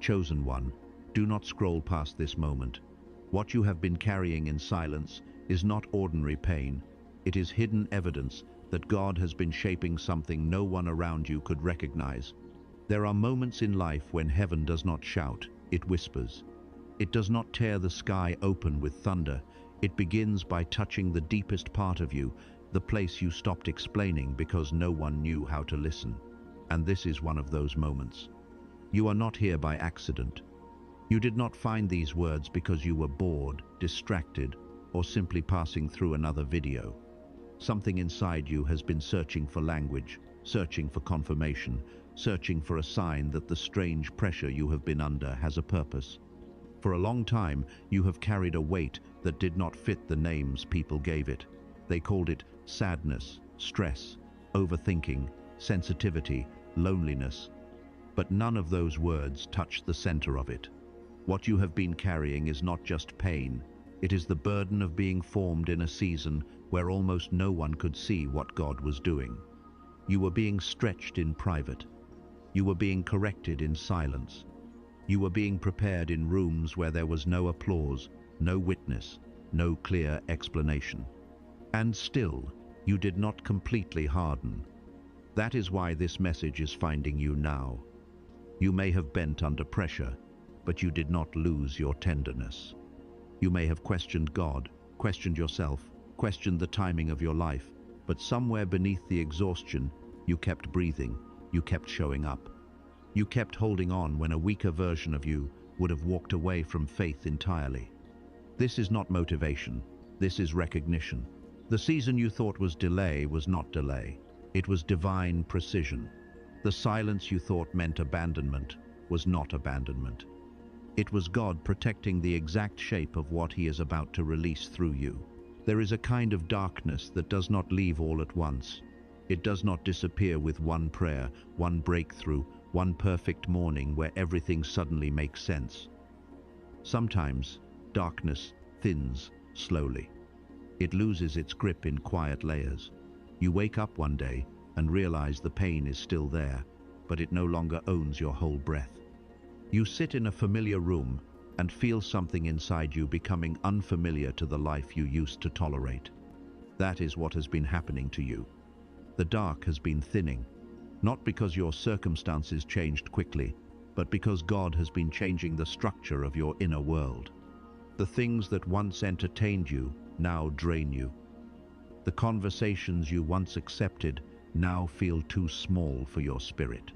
Chosen one, do not scroll past this moment. What you have been carrying in silence is not ordinary pain. It is hidden evidence that God has been shaping something no one around you could recognize. There are moments in life when heaven does not shout, it whispers. It does not tear the sky open with thunder. It begins by touching the deepest part of you, the place you stopped explaining because no one knew how to listen. And this is one of those moments. You are not here by accident. You did not find these words because you were bored, distracted, or simply passing through another video. Something inside you has been searching for language, searching for confirmation, searching for a sign that the strange pressure you have been under has a purpose. For a long time, you have carried a weight that did not fit the names people gave it. They called it sadness, stress, overthinking, sensitivity, loneliness. But none of those words touched the center of it. What you have been carrying is not just pain. It is the burden of being formed in a season where almost no one could see what God was doing. You were being stretched in private. You were being corrected in silence. You were being prepared in rooms where there was no applause, no witness, no clear explanation. And still, you did not completely harden. That is why this message is finding you now. You may have bent under pressure, but you did not lose your tenderness. You may have questioned God, questioned yourself, questioned the timing of your life, but somewhere beneath the exhaustion, you kept breathing, you kept showing up. You kept holding on when a weaker version of you would have walked away from faith entirely. This is not motivation, this is recognition. The season you thought was delay was not delay, it was divine precision. The silence you thought meant abandonment was not abandonment. It was God protecting the exact shape of what He is about to release through you. There is a kind of darkness that does not leave all at once. It does not disappear with one prayer, one breakthrough, one perfect morning where everything suddenly makes sense. Sometimes, darkness thins slowly. It loses its grip in quiet layers. You wake up one day and realize the pain is still there, but it no longer owns your whole breath. You sit in a familiar room and feel something inside you becoming unfamiliar to the life you used to tolerate. That is what has been happening to you. The dark has been thinning, not because your circumstances changed quickly, but because God has been changing the structure of your inner world. The things that once entertained you now drain you. The conversations you once accepted now feel too small for your spirit.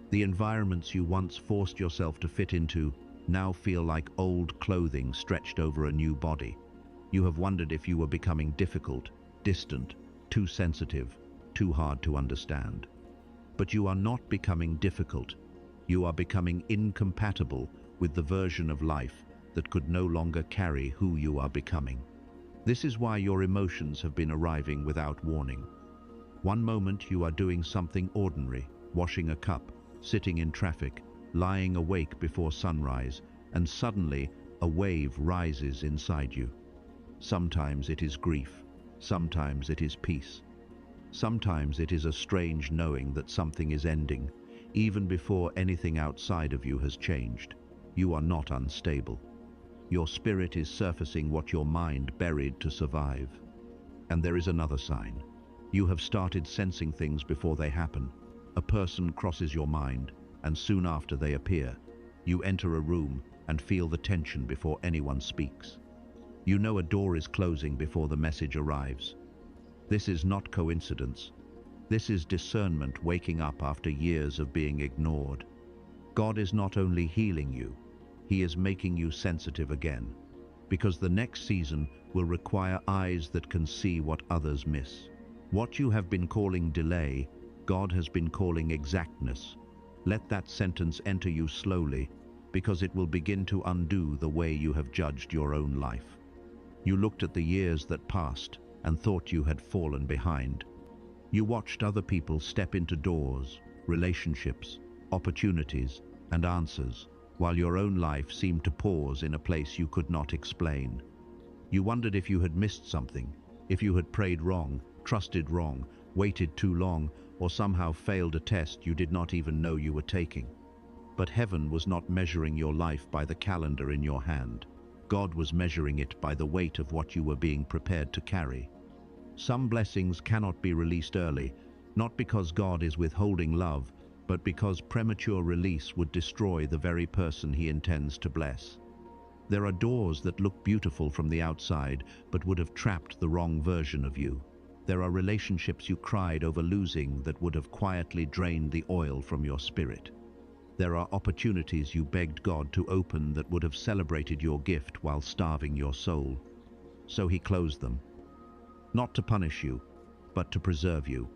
The environments you once forced yourself to fit into now feel like old clothing stretched over a new body. You have wondered if you were becoming difficult, distant, too sensitive, too hard to understand. But you are not becoming difficult. You are becoming incompatible with the version of life that could no longer carry who you are becoming. This is why your emotions have been arriving without warning. One moment you are doing something ordinary, washing a cup, sitting in traffic, lying awake before sunrise, and suddenly a wave rises inside you. Sometimes it is grief, sometimes it is peace. Sometimes it is a strange knowing that something is ending, even before anything outside of you has changed. You are not unstable. Your spirit is surfacing what your mind buried to survive. And there is another sign. You have started sensing things before they happen. A person crosses your mind, and soon after they appear. You enter a room and feel the tension before anyone speaks. You know a door is closing before the message arrives. This is not coincidence. This is discernment waking up after years of being ignored. God is not only healing you, He is making you sensitive again, because the next season will require eyes that can see what others miss. What you have been calling delay, God has been calling exactness. Let that sentence enter you slowly, because it will begin to undo the way you have judged your own life. You looked at the years that passed and thought you had fallen behind. You watched other people step into doors, relationships, opportunities, and answers, while your own life seemed to pause in a place you could not explain. You wondered if you had missed something, if you had prayed wrong, trusted wrong, waited too long, or somehow failed a test you did not even know you were taking. But heaven was not measuring your life by the calendar in your hand. God was measuring it by the weight of what you were being prepared to carry. Some blessings cannot be released early, not because God is withholding love, but because premature release would destroy the very person He intends to bless. There are doors that look beautiful from the outside, but would have trapped the wrong version of you. There are relationships you cried over losing that would have quietly drained the oil from your spirit. There are opportunities you begged God to open that would have celebrated your gift while starving your soul. So He closed them. Not to punish you, but to preserve you.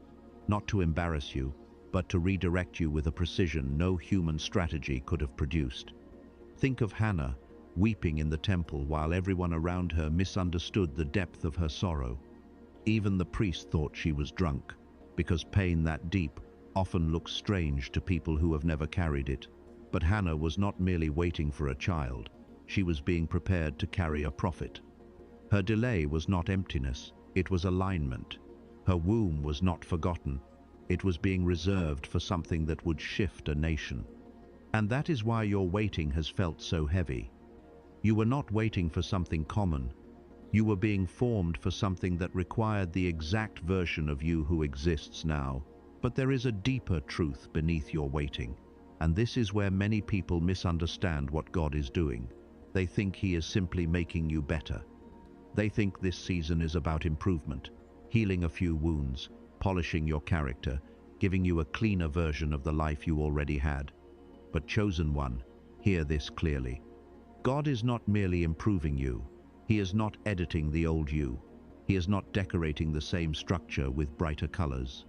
Not to embarrass you, but to redirect you with a precision no human strategy could have produced. Think of Hannah, weeping in the temple while everyone around her misunderstood the depth of her sorrow. Even the priest thought she was drunk, because pain that deep often looks strange to people who have never carried it. But Hannah was not merely waiting for a child, she was being prepared to carry a prophet. Her delay was not emptiness, it was alignment. Her womb was not forgotten, it was being reserved for something that would shift a nation. And that is why your waiting has felt so heavy. You were not waiting for something common. You were being formed for something that required the exact version of you who exists now. But there is a deeper truth beneath your waiting, and this is where many people misunderstand what God is doing. They think He is simply making you better. They think this season is about improvement, healing a few wounds, polishing your character, giving you a cleaner version of the life you already had. But chosen one, hear this clearly. God is not merely improving you. He is not editing the old you. He is not decorating the same structure with brighter colors.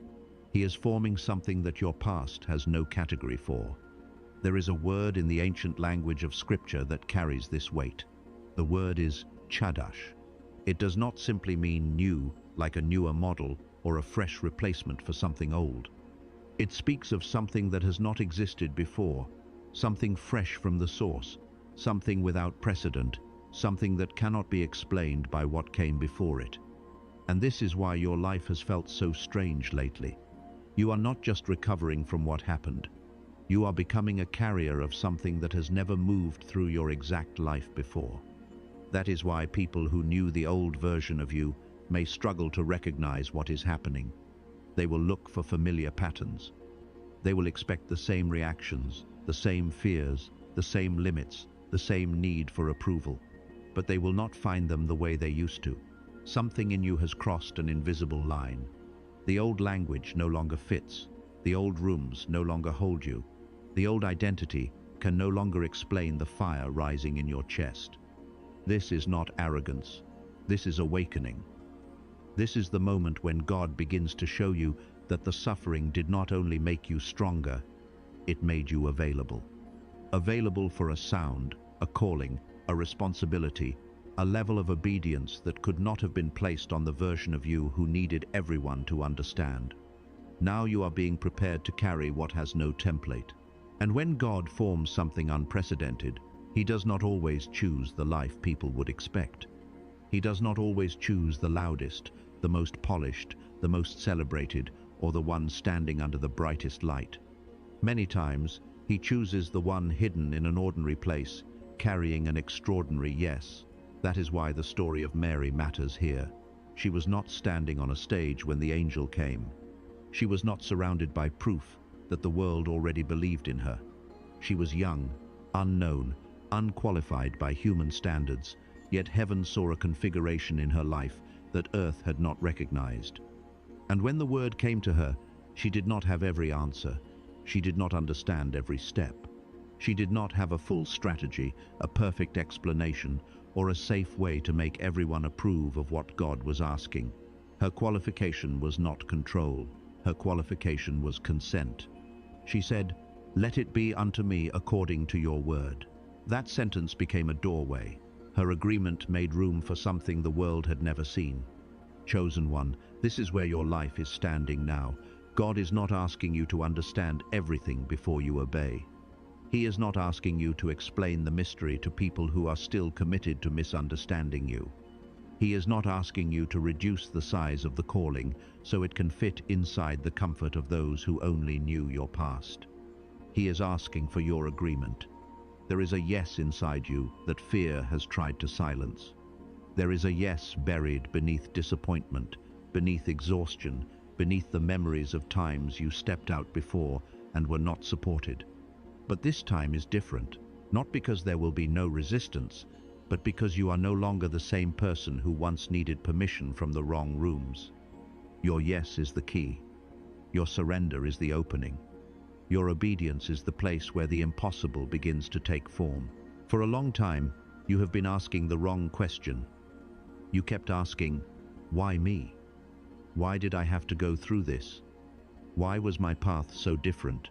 He is forming something that your past has no category for. There is a word in the ancient language of Scripture that carries this weight. The word is chadash. It does not simply mean new, like a newer model or a fresh replacement for something old. It speaks of something that has not existed before, something fresh from the source, something without precedent, something that cannot be explained by what came before it. And this is why your life has felt so strange lately. You are not just recovering from what happened. You are becoming a carrier of something that has never moved through your exact life before. That is why people who knew the old version of you may struggle to recognize what is happening. They will look for familiar patterns. They will expect the same reactions, the same fears, the same limits, the same need for approval. But they will not find them the way they used to. Something in you has crossed an invisible line. The old language no longer fits. The old rooms no longer hold you. The old identity can no longer explain the fire rising in your chest. This is not arrogance. This is awakening. This is the moment when God begins to show you that the suffering did not only make you stronger, it made you available. Available for a sound, a calling, a responsibility, a level of obedience that could not have been placed on the version of you who needed everyone to understand. Now you are being prepared to carry what has no template. And when God forms something unprecedented, He does not always choose the life people would expect. He does not always choose the loudest, the most polished, the most celebrated, or the one standing under the brightest light. Many times, He chooses the one hidden in an ordinary place, carrying an extraordinary yes. That is why the story of Mary matters here. She was not standing on a stage when the angel came. She was not surrounded by proof that the world already believed in her. She was young, unknown, unqualified by human standards, yet heaven saw a configuration in her life that earth had not recognized. And when the word came to her, she did not have every answer. She did not understand every step. She did not have a full strategy, a perfect explanation, or a safe way to make everyone approve of what God was asking. Her qualification was not control. Her qualification was consent. She said, "Let it be unto me according to your word." That sentence became a doorway. Her agreement made room for something the world had never seen. Chosen one, this is where your life is standing now. God is not asking you to understand everything before you obey. He is not asking you to explain the mystery to people who are still committed to misunderstanding you. He is not asking you to reduce the size of the calling so it can fit inside the comfort of those who only knew your past. He is asking for your agreement. There is a yes inside you that fear has tried to silence. There is a yes buried beneath disappointment, beneath exhaustion, beneath the memories of times you stepped out before and were not supported. But this time is different, not because there will be no resistance, but because you are no longer the same person who once needed permission from the wrong rooms. Your yes is the key. Your surrender is the opening. Your obedience is the place where the impossible begins to take form. For a long time, you have been asking the wrong question. You kept asking, why me? Why did I have to go through this? Why was my path so different?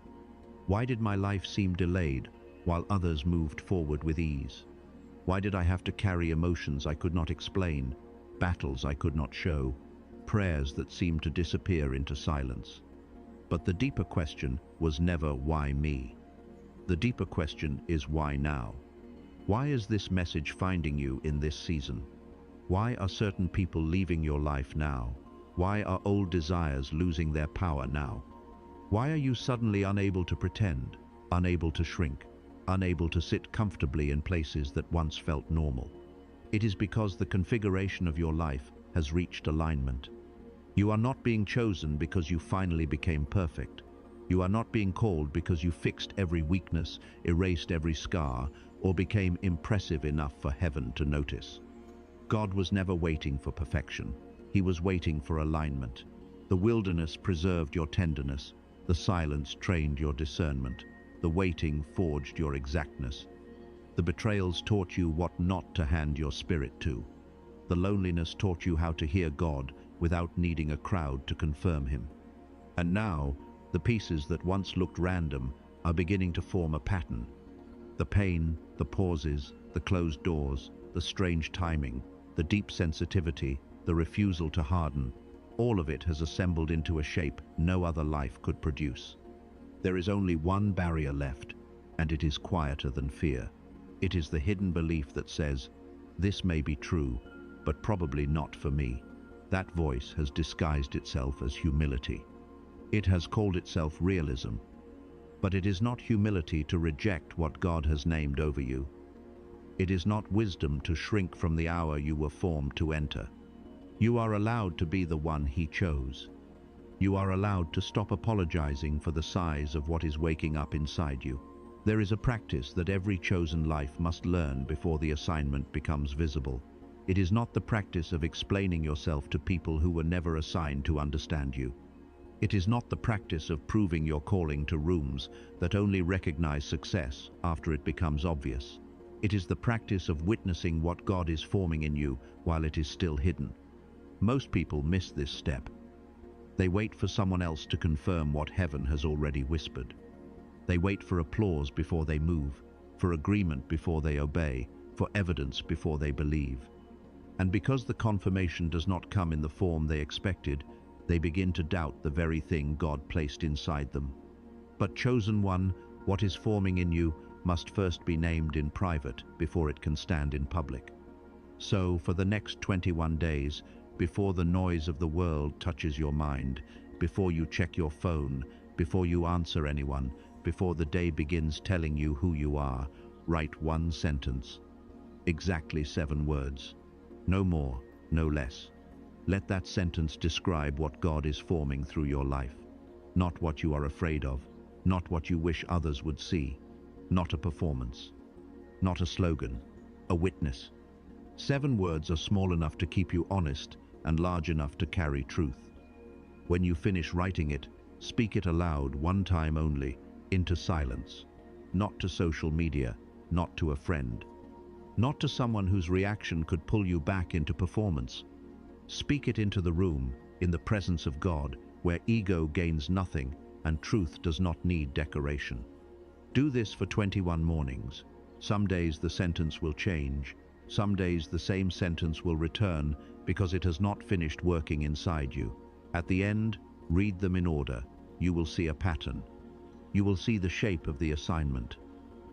Why did my life seem delayed while others moved forward with ease? Why did I have to carry emotions I could not explain, battles I could not show, prayers that seemed to disappear into silence? But the deeper question was never why me. The deeper question is why now? Why is this message finding you in this season? Why are certain people leaving your life now? Why are old desires losing their power now? Why are you suddenly unable to pretend, unable to shrink, unable to sit comfortably in places that once felt normal? It is because the configuration of your life has reached alignment. You are not being chosen because you finally became perfect. You are not being called because you fixed every weakness, erased every scar, or became impressive enough for heaven to notice. God was never waiting for perfection. He was waiting for alignment. The wilderness preserved your tenderness. The silence trained your discernment. The waiting forged your exactness. The betrayals taught you what not to hand your spirit to. The loneliness taught you how to hear God without needing a crowd to confirm Him. And now, the pieces that once looked random are beginning to form a pattern. The pain, the pauses, the closed doors, the strange timing, the deep sensitivity, the refusal to harden, all of it has assembled into a shape no other life could produce. There is only one barrier left, and it is quieter than fear. It is the hidden belief that says, "This may be true, but probably not for me." That voice has disguised itself as humility. It has called itself realism. But it is not humility to reject what God has named over you. It is not wisdom to shrink from the hour you were formed to enter. You are allowed to be the one He chose. You are allowed to stop apologizing for the size of what is waking up inside you. There is a practice that every chosen life must learn before the assignment becomes visible. It is not the practice of explaining yourself to people who were never assigned to understand you. It is not the practice of proving your calling to rooms that only recognize success after it becomes obvious. It is the practice of witnessing what God is forming in you while it is still hidden. Most people miss this step. They wait for someone else to confirm what heaven has already whispered. They wait for applause before they move, for agreement before they obey, for evidence before they believe. And because the confirmation does not come in the form they expected, they begin to doubt the very thing God placed inside them. But chosen one, what is forming in you must first be named in private before it can stand in public. So, for the next 21 days, before the noise of the world touches your mind, before you check your phone, before you answer anyone, before the day begins telling you who you are, write one sentence. Exactly 7 words. No more, no less. Let that sentence describe what God is forming through your life. Not what you are afraid of, not what you wish others would see, not a performance, not a slogan, a witness. 7 words are small enough to keep you honest and large enough to carry truth. When you finish writing it, speak it aloud one time only, into silence. Not to social media, not to a friend, not to someone whose reaction could pull you back into performance. Speak it into the room, in the presence of God, where ego gains nothing and truth does not need decoration. Do this for 21 mornings. Some days the sentence will change. Some days the same sentence will return because it has not finished working inside you. At the end, read them in order. You will see a pattern. You will see the shape of the assignment.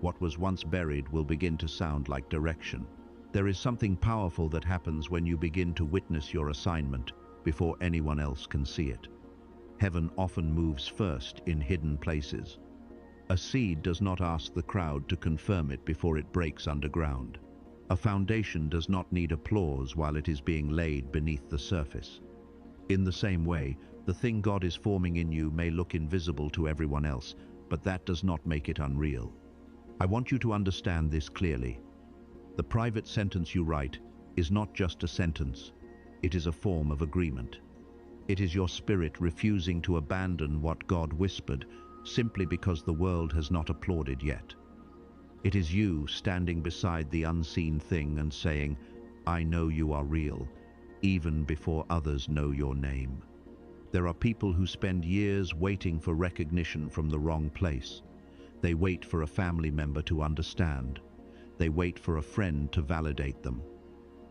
What was once buried will begin to sound like direction. There is something powerful that happens when you begin to witness your assignment before anyone else can see it. Heaven often moves first in hidden places. A seed does not ask the crowd to confirm it before it breaks underground. A foundation does not need applause while it is being laid beneath the surface. In the same way, the thing God is forming in you may look invisible to everyone else, but that does not make it unreal. I want you to understand this clearly. The private sentence you write is not just a sentence, it is a form of agreement. It is your spirit refusing to abandon what God whispered simply because the world has not applauded yet. It is you standing beside the unseen thing and saying, I know you are real, even before others know your name. There are people who spend years waiting for recognition from the wrong place. They wait for a family member to understand. They wait for a friend to validate them.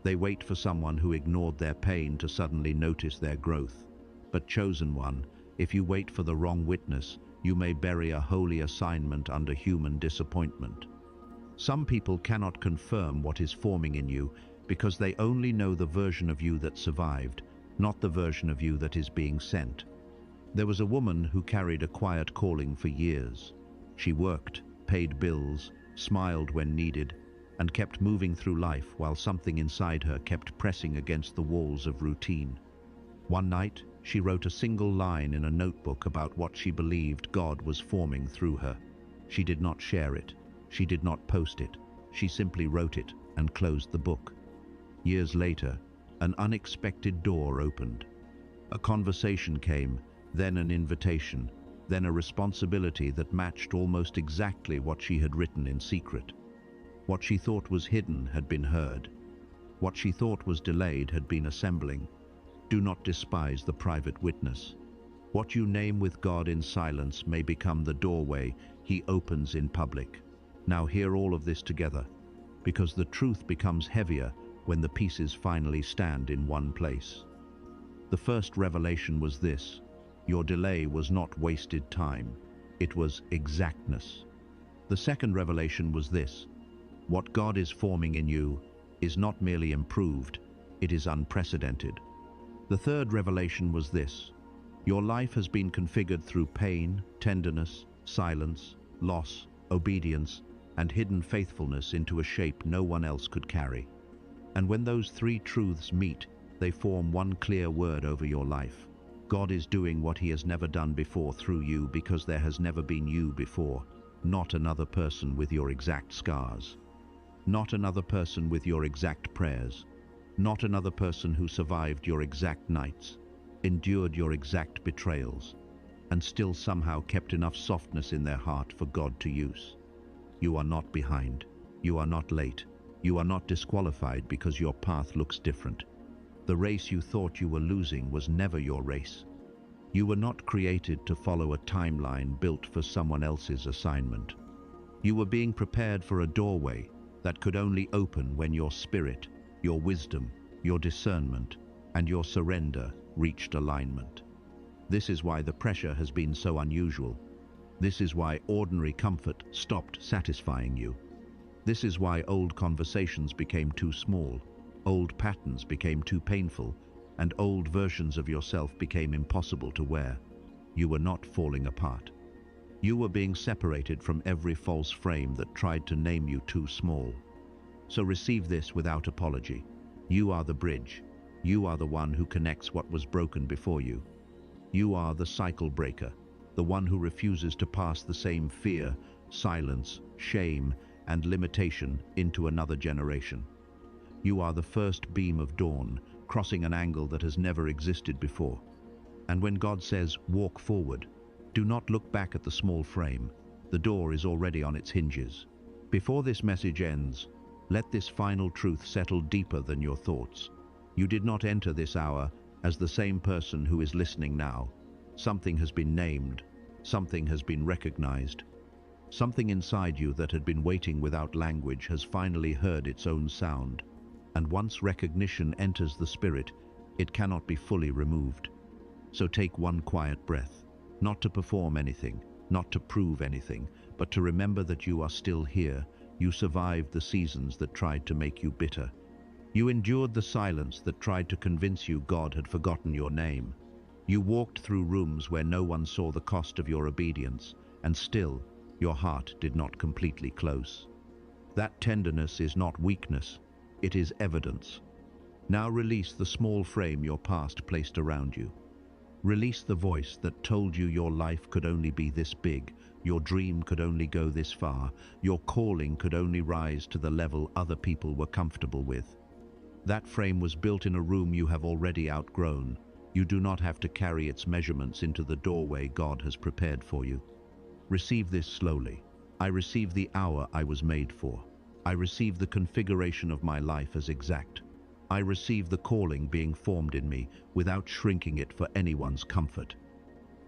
They wait for someone who ignored their pain to suddenly notice their growth. But chosen one, if you wait for the wrong witness, you may bury a holy assignment under human disappointment. Some people cannot confirm what is forming in you because they only know the version of you that survived, not the version of you that is being sent. There was a woman who carried a quiet calling for years. She worked, paid bills, smiled when needed, and kept moving through life while something inside her kept pressing against the walls of routine. One night, she wrote a single line in a notebook about what she believed God was forming through her. She did not share it. She did not post it. She simply wrote it and closed the book. Years later, an unexpected door opened. A conversation came, then an invitation, then a responsibility that matched almost exactly what she had written in secret. What she thought was hidden had been heard. What she thought was delayed had been assembling. Do not despise the private witness. What you name with God in silence may become the doorway He opens in public. Now hear all of this together, because the truth becomes heavier when the pieces finally stand in one place. The first revelation was this: your delay was not wasted time, it was exactness. The second revelation was this: what God is forming in you is not merely improved, it is unprecedented. The third revelation was this: your life has been configured through pain, tenderness, silence, loss, obedience, and hidden faithfulness into a shape no one else could carry. And when those three truths meet, they form one clear word over your life. God is doing what He has never done before through you because there has never been you before, not another person with your exact scars. Not another person with your exact prayers. Not another person who survived your exact nights, endured your exact betrayals, and still somehow kept enough softness in their heart for God to use. You are not behind. You are not late. You are not disqualified because your path looks different. The race you thought you were losing was never your race. You were not created to follow a timeline built for someone else's assignment. You were being prepared for a doorway that could only open when your spirit, your wisdom, your discernment, and your surrender reached alignment. This is why the pressure has been so unusual. This is why ordinary comfort stopped satisfying you. This is why old conversations became too small, old patterns became too painful, and old versions of yourself became impossible to wear. You were not falling apart. You were being separated from every false frame that tried to name you too small. So receive this without apology. You are the bridge. You are the one who connects what was broken before you. You are the cycle breaker, the one who refuses to pass the same fear, silence, shame, and limitation into another generation. You are the first beam of dawn, crossing an angle that has never existed before. And when God says, walk forward, do not look back at the small frame. The door is already on its hinges. Before this message ends, let this final truth settle deeper than your thoughts. You did not enter this hour as the same person who is listening now. Something has been named. Something has been recognized. Something inside you that had been waiting without language has finally heard its own sound. And once recognition enters the spirit, it cannot be fully removed. So take one quiet breath, not to perform anything, not to prove anything, but to remember that you are still here. You survived the seasons that tried to make you bitter. You endured the silence that tried to convince you God had forgotten your name. You walked through rooms where no one saw the cost of your obedience, and still, Your heart did not completely close. That tenderness is not weakness, it is evidence. Now release the small frame your past placed around you. Release the voice that told you your life could only be this big, your dream could only go this far, your calling could only rise to the level other people were comfortable with. That frame was built in a room you have already outgrown. You do not have to carry its measurements into the doorway God has prepared for you. Receive this slowly. I receive the hour I was made for. I receive the configuration of my life as exact. I receive the calling being formed in me without shrinking it for anyone's comfort.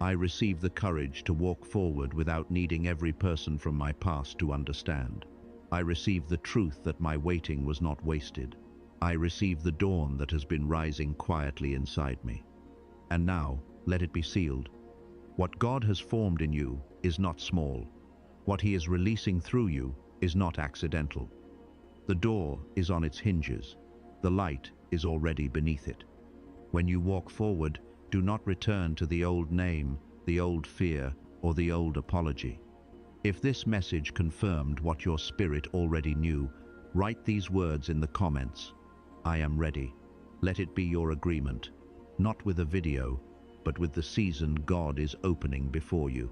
I receive the courage to walk forward without needing every person from my past to understand. I receive the truth that my waiting was not wasted. I receive the dawn that has been rising quietly inside me. And now, let it be sealed. What God has formed in you is not small. What He is releasing through you is not accidental. The door is on its hinges. The light is already beneath it. When you walk forward, do not return to the old name, the old fear, or the old apology. If this message confirmed what your spirit already knew, write these words in the comments. I am ready. Let it be your agreement, not with a video, but with the season God is opening before you.